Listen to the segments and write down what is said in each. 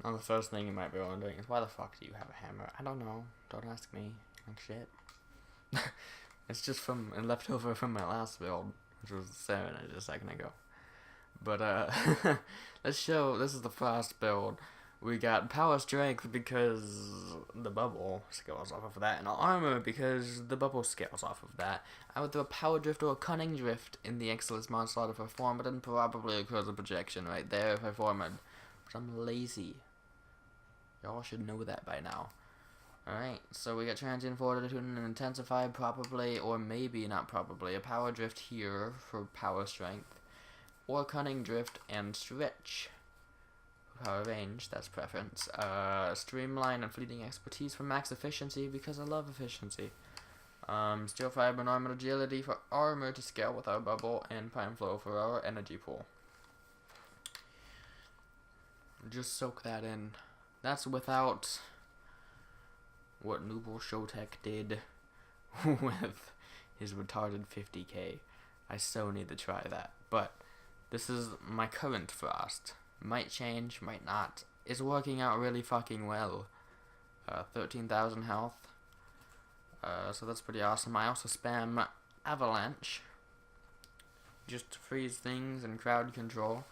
Now the first thing you might be wondering is why the fuck do you have a hammer? I don't know. Don't ask me. Like shit. It's just from a leftover from my last build, which was 7 just a second ago. But let's show. This is the first build. We got power strength because the bubble scales off of that, and armor because the bubble scales off of that. I would throw a power drift or a cunning drift in the excellence mod slot if I form, but then probably occurs a projection right there if I form it. But I'm lazy. Y'all should know that by now. Alright, so we got transient fortitude and intensify probably, or maybe not probably, a power drift here for power strength, or cunning drift and stretch. Power range, that's preference. Streamline and fleeting expertise for max efficiency because I love efficiency. Steel fiber and armored agility for armor to scale with our bubble, and prime flow for our energy pool. Just soak that in. That's without what Nooble Showtech did with his retarded 50k. I so need to try that. But this is my current frost. Might change, might not. It's working out really fucking well. 13,000 health. So that's pretty awesome. I also spam Avalanche. Just to freeze things and crowd control.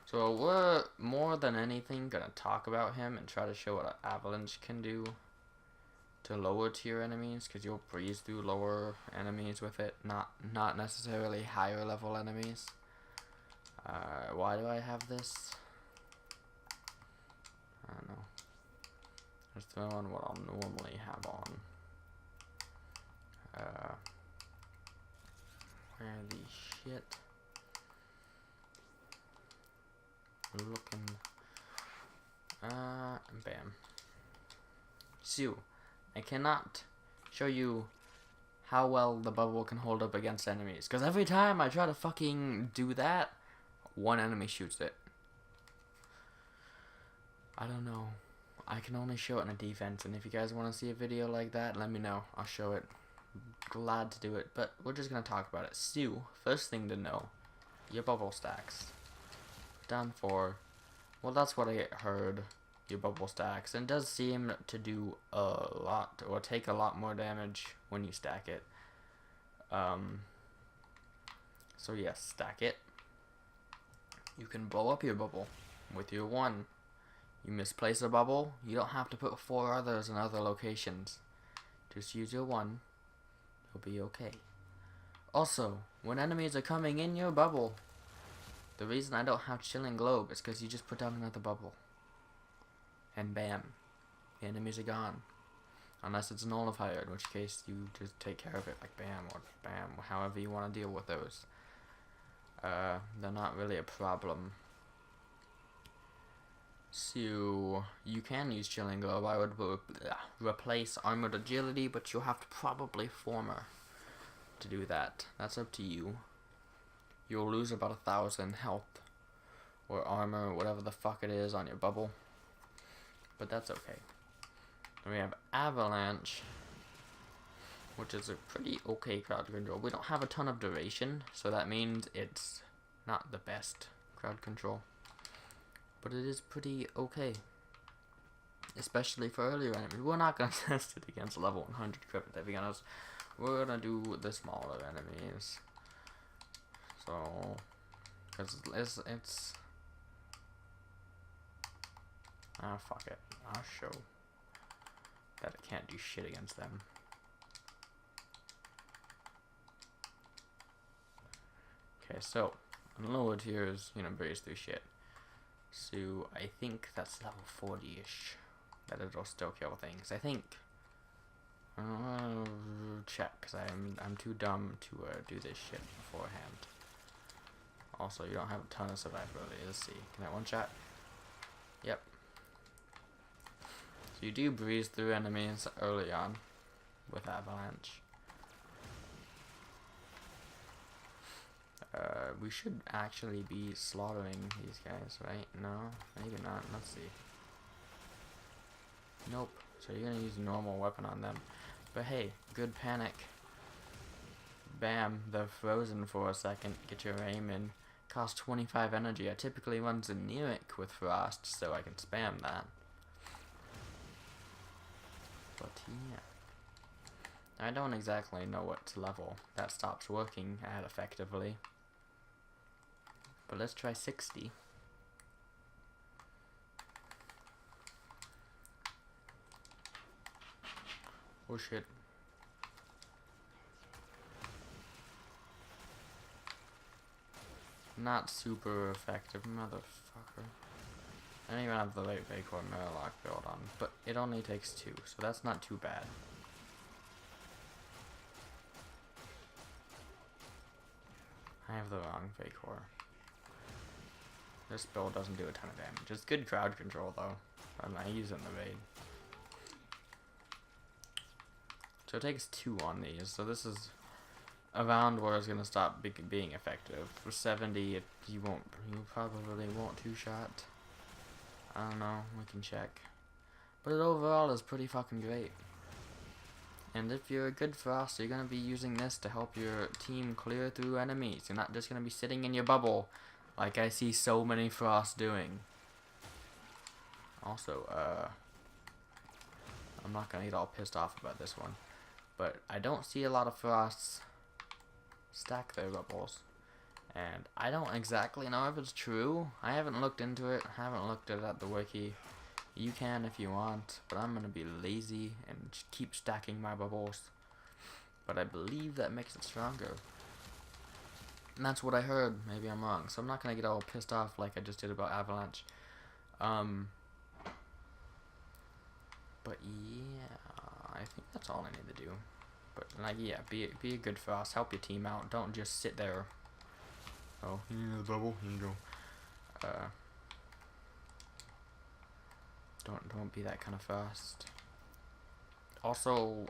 So we're more than anything gonna talk about him and try to show what Avalanche can do to lower tier enemies, because you'll breeze through lower enemies with it, not necessarily higher level enemies. Why do I have this? I don't know. Just throw on what I'll normally have on. Where the shit? Looking. Bam. So, I cannot show you how well the bubble can hold up against enemies, because every time I try to fucking do that, one enemy shoots it. I don't know. I can only show it in a defense, and if you guys want to see a video like that, let me know. I'll show it. Glad to do it, but we're just going to talk about it. So, first thing to know, your bubble stacks. Down 4. Well, that's what I heard. Your bubble stacks, and it does seem to do a lot, or take a lot more damage when you stack it. So yes, stack it. You can blow up your bubble with your 1. You misplace a bubble, you don't have to put 4 others in other locations. Just use your 1. You'll be okay. Also, when enemies are coming in your bubble, the reason I don't have Chilling Globe is because you just put down another bubble. And bam, the enemies are gone. Unless it's nullified, in which case you just take care of it, like bam or bam, however you want to deal with those. They're not really a problem. So, you can use Chilling Globe. I would replace Armored Agility, but you'll have to probably Former to do that. That's up to you. You'll lose about 1,000 health, or armor, whatever the fuck it is on your bubble. But that's okay. Then we have Avalanche, which is a pretty okay crowd control. We don't have a ton of duration, so that means it's not the best crowd control. But it is pretty okay. Especially for earlier enemies. We're not going to test it against level 100 crypt, to be honest. We're going to do the smaller enemies. So, because it's fuck it. I'll show that it can't do shit against them. Okay, so, on lower tiers, you know, breeze through shit. So, I think that's level 40-ish. That it'll still kill things. I think. Check, because I'm too dumb to do this shit beforehand. Also, you don't have a ton of survivability. Let's see. Can I one-shot? Yep. So you do breeze through enemies early on with Avalanche. We should actually be slaughtering these guys, right? No? Maybe not. Let's see. Nope. So you're gonna use a normal weapon on them. But hey, good panic. Bam, they're frozen for a second. Get your aim in. costs 25 energy. I typically run Xeneric with Frost, so I can spam that. But yeah. I don't exactly know what level that stops working at effectively. But let's try 60. Oh shit. Not super effective, motherfucker. I don't even have the late Vapor Murloc build on, but it only takes 2, so that's not too bad. I have the wrong Vapor. This build doesn't do a ton of damage. It's good crowd control though. I use it in the raid. So it takes 2 on these, so this is around where it's gonna stop being effective. For 70, you probably won't 2-shot. I don't know, we can check. But it overall is pretty fucking great. And if you're a good Frost, you're gonna be using this to help your team clear through enemies. You're not just gonna be sitting in your bubble, like I see so many Frosts doing. Also, I'm not gonna get all pissed off about this one, but I don't see a lot of Frosts stack their bubbles. And I don't exactly know if it's true. I haven't looked into it. I haven't looked at the wiki. You can if you want, but I'm gonna be lazy and just keep stacking my bubbles. But I believe that makes it stronger. And that's what I heard. Maybe I'm wrong. So I'm not gonna get all pissed off like I just did about Avalanche. But yeah, I think that's all I need to do. But like, yeah, be a good Frost. Help your team out. Don't just sit there. Oh, you need a bubble. Here you go. Don't be that kind of Frost. Also,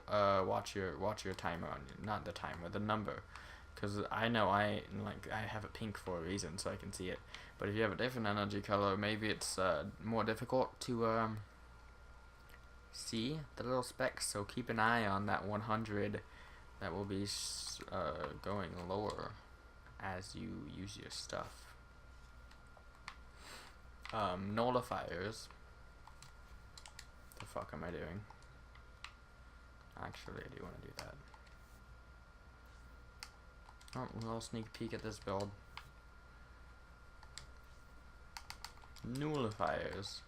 watch your timer on not the timer, the number, because I know I have it pink for a reason, so I can see it. But if you have a different energy color, maybe it's more difficult to see the little specks. So keep an eye on that 100. That will be going lower as you use your stuff. Nullifiers. The fuck am I doing? Actually, I do want to do that. Oh, a little sneak peek at this build. Nullifiers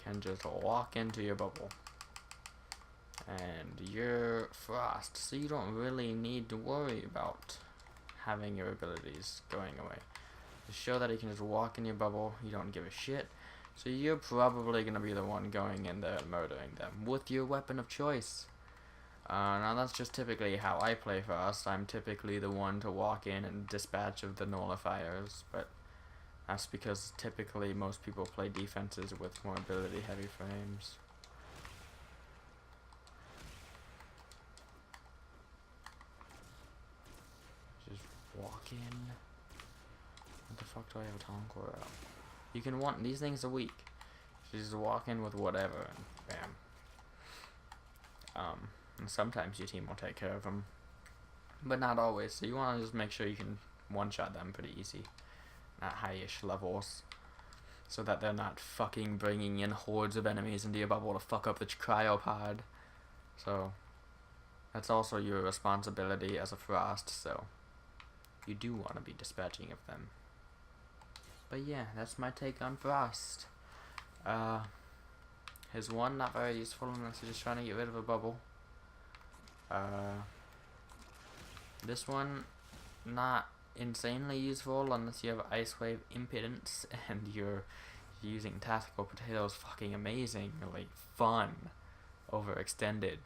can just walk into your bubble. And you're Frost, so you don't really need to worry about having your abilities going away. To show that you can just walk in your bubble, you don't give a shit. So you're probably going to be the one going in there and murdering them with your weapon of choice. Now that's just typically how I play Frost. I'm typically the one to walk in and dispatch of the nullifiers, but that's because typically most people play defenses with more ability heavy frames. Just walk in. What the fuck do I have a Talon Core out? You can want these things a week. Just walk in with whatever and bam. And sometimes your team will take care of them, but not always. So you want to just make sure you can one-shot them pretty easy at high-ish levels, so that they're not fucking bringing in hordes of enemies into your bubble to fuck up the cryopod. So that's also your responsibility as a Frost. So you do want to be dispatching of them. But yeah, that's my take on Frost. His one, not very useful unless you're just trying to get rid of a bubble. This one, not insanely useful unless you have Ice Wave Impedance and you're using Tactical Potatoes fucking amazingly fun over extended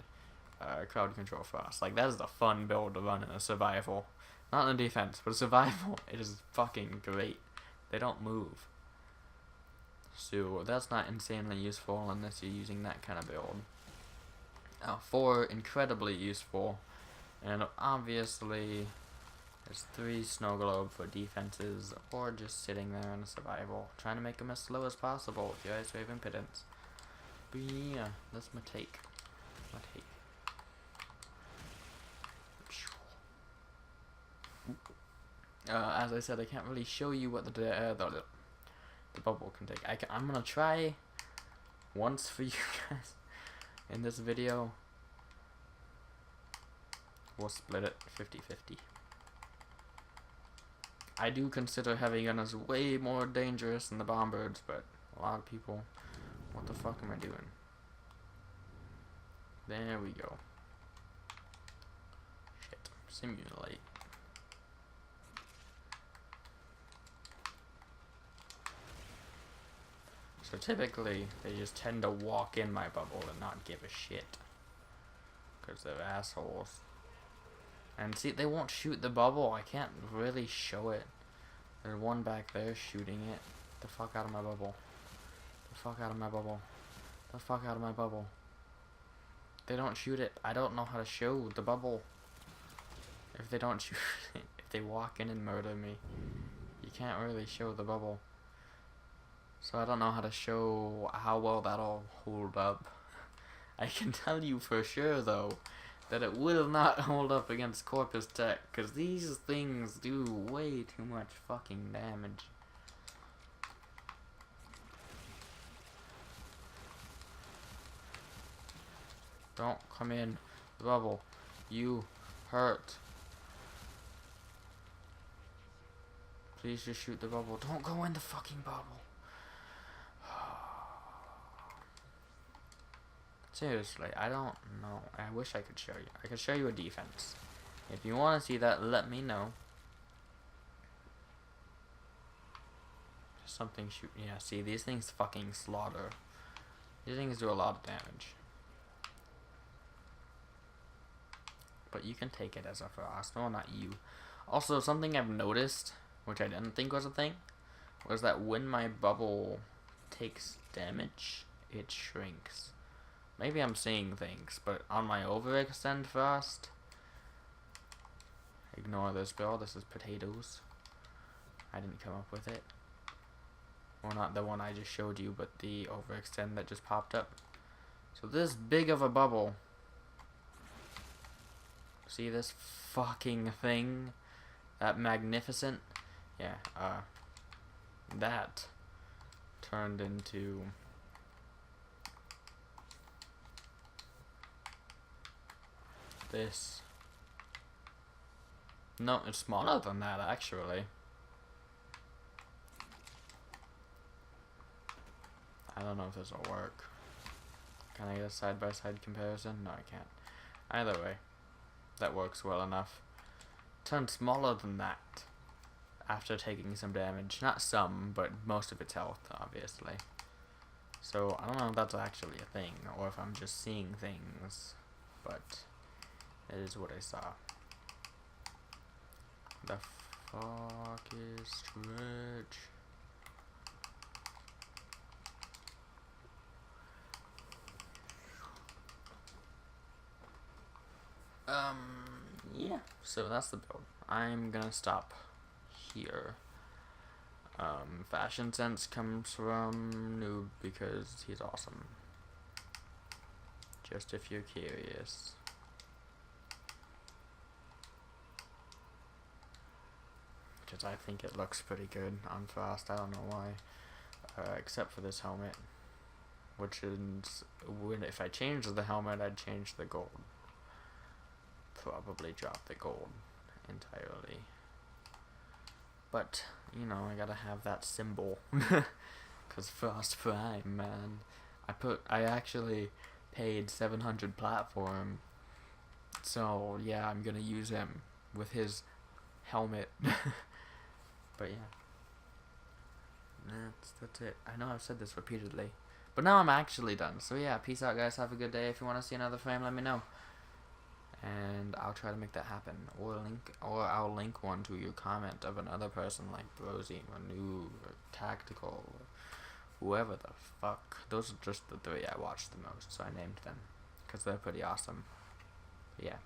crowd control Frost. Like, that is the fun build to run in a survival. Not in defense, but a survival. It is fucking great. They don't move. So that's not insanely useful unless you're using that kind of build. 4, incredibly useful. And obviously, there's 3 Snow Globe for defenses, or just sitting there in a survival, trying to make them as slow as possible with your Ice Wave Impedance. But yeah, that's my take. As I said, I can't really show you what the bubble can take. I'm gonna try once for you guys in this video. We'll split it 50-50. I do consider heavy gunners way more dangerous than the bombbirds, but a lot of people, what the fuck am I doing? There we go. Shit. Simulate. So typically, they just tend to walk in my bubble and not give a shit. Because they're assholes. And see, they won't shoot the bubble. I can't really show it. There's one back there shooting it. The fuck out of my bubble. The fuck out of my bubble. The fuck out of my bubble. They don't shoot it. I don't know how to show the bubble. If they don't shoot it, if they walk in and murder me, you can't really show the bubble. So I don't know how to show how well that'll hold up. I can tell you for sure, though, that it will not hold up against Corpus Tech, because these things do way too much fucking damage. Don't come in the bubble. You hurt. Please just shoot the bubble. Don't go in the fucking bubble. Seriously, I don't know. I wish I could show you. I could show you a defense. If you want to see that, let me know. Something shoot. Yeah, see, these things fucking slaughter. These things do a lot of damage. But you can take it as a frost. No, not you. Also, something I've noticed, which I didn't think was a thing, was that when my bubble takes damage, it shrinks. Maybe I'm seeing things, but on my overextend frost, ignore this, bro. This is potatoes. I didn't come up with it. Well, not the one I just showed you, but the overextend that just popped up. So this big of a bubble. See this fucking thing? That magnificent? Yeah, that turned into this. No, it's smaller than that, actually. I don't know if this will work. Can I get a side-by-side comparison? No, I can't. Either way, that works well enough. Turned smaller than that after taking some damage. Not some, but most of its health, obviously. So, I don't know if that's actually a thing, or if I'm just seeing things, but it is what I saw. The fuck is Twitch? Yeah, so that's the build. I'm gonna stop here. Fashion sense comes from Noob because he's awesome. Just if you're curious. Because I think it looks pretty good on Frost, I don't know why. Except for this helmet. Which is, if I change the helmet, I'd change the gold. Probably drop the gold entirely. But, you know, I gotta have that symbol. Cause Frost Prime, man. I actually paid 700 plat for him. So, yeah, I'm gonna use him with his helmet. But yeah. That's it. I know I've said this repeatedly. But now I'm actually done. So yeah, peace out guys, have a good day. If you want to see another frame, let me know. And I'll try to make that happen. Or I'll link one to your comment of another person like Brosy or Noob or Tactical or whoever the fuck. Those are just the 3 I watched the most, so I named them. Because they're pretty awesome. But yeah.